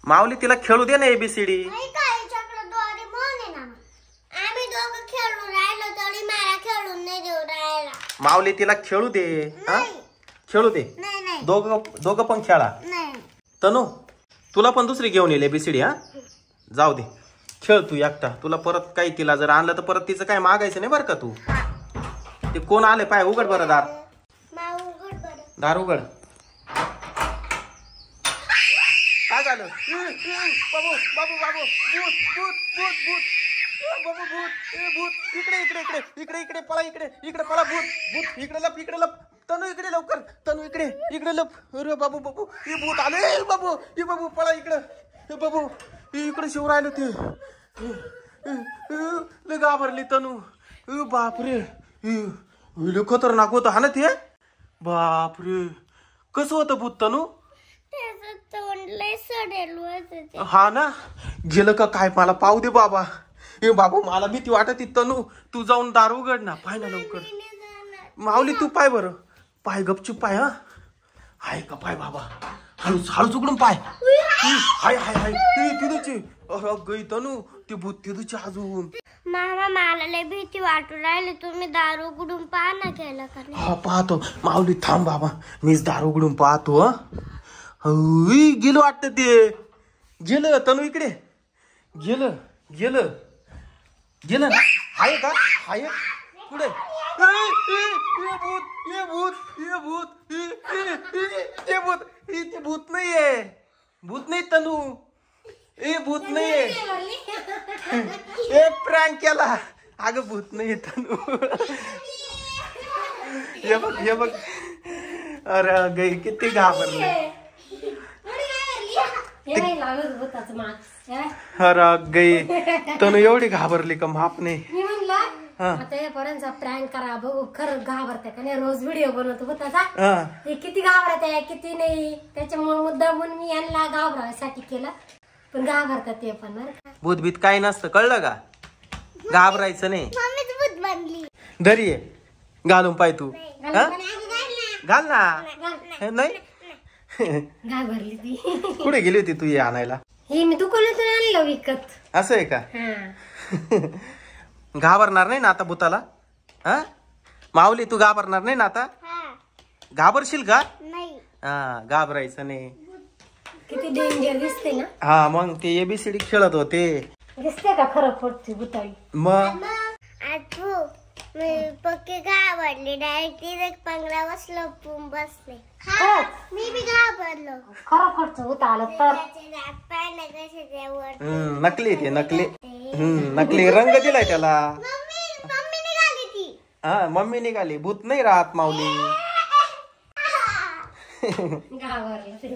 माऊली तिला खेळू दे ना एबीसीडी. माऊली तिला खेळू दे. खेळू दे. दोघं पण खेळा. तनू तुला पण दुसरी घेऊन येईल एबीसीडी. जाऊ दे खेळ तू एकटा. तुला परत काही तिला जर आणलं तर परत तिचं काय मागायचं नाही बरं का तू. ते कोण आले पाय उघड बरं दार. दार उघड. काय झालं. बाबू बाबू बाबू भूत भूत भूत भूत बाबू भूत भूत. इकडे इकडे इकडे इकडे इकडे पळा. इकडे इकडे पळा. भूत भूत इकडे लप. इकडे लप. तनू इकडे लवकर. तनू इकडे इकडे लप. अरे बाबू बाबू हे भूत आले. बाबू हे बाबू पळा इकडे. हे बाबू इकडे शिव राहिले ते. लय घाबरली तनू. बापरे लय खतरनाक होतं हा ना ते. बापरे कसं होतं भूत तनू. हा ना गेलं का काय. मला पाहू दे बाबा. ए बाबू मला भीती वाटत तनू. तू जाऊन दार उघड ना. पाय ना लवकर. माऊली तू पाय बरं. पाय गपचूप पाय. हाय का पाय बाबा. हळूच हळूच उघडून पाय. हाय हाय हाय तिथूची. गई तनू ती भूत तिथूची अजून. मामा मला लय भीती वाटू राहिली. तुम्ही दार उघडून पहा ना. केलं का नाही. हा पाहतो. माऊली थांब बाबा. मीच दार उघडून पाहतो. गेलं वाटत ते. गेलं तनू इकडे. गेलं गेलं गेलं ना. हाय का हाय पुढे. भूत ये भूत ये भूत ते भूत. ते भूत नाहीये. भूत नाही तनू. ए भूत नाहीये. एक प्रँक केला. अगं भूत नाहीये तनू. हे बघ हे बघ. अरे गई किती घाबरले. अरे गई तनू एवढी घाबरली का माप नाही. मी म्हणलं आता या पोरांचा प्रँक करा बघू खरं घाबरते का नाही. रोज व्हिडिओ बनवतो भूताचा. हे किती घाबरते किती नाही. त्याच्यामुळे मुद्दामून मी यांना घाबरायसाठी केलं. पण घाबरतात ते पण. भूत भीत काही नसतं कळलं का. घाबरायचं नाही. भूत बनली. धरी ये घालून पाय तू. घाल ना. नाही घाबरली ती. कुठे गेली होती तू हे आणायला. हे मी दुकानातून आणलं विकत. असं आहे का. घाबरणार नाही ना आता भूताला. माऊली तू घाबरणार नाही ना आता. घाबरशील का. हा घाबरायचं नाही. किती डेंजर दिसते ना. हा मग ते एबीसीडी खेळत होते. दिसते का खरं खोटची भूताळी. मग मी पक्के घाबरले. डायरेक्ट पंगला बसलो बसले. मी बी घाबरलो. खरं खोटचं भूत आलं तर. नकली ते नकली. नकली रंग दिलाय त्याला. मम्मी निघाली ती. हा मम्मी निघाली. भूत नाही राहत माऊली. घाबरलं.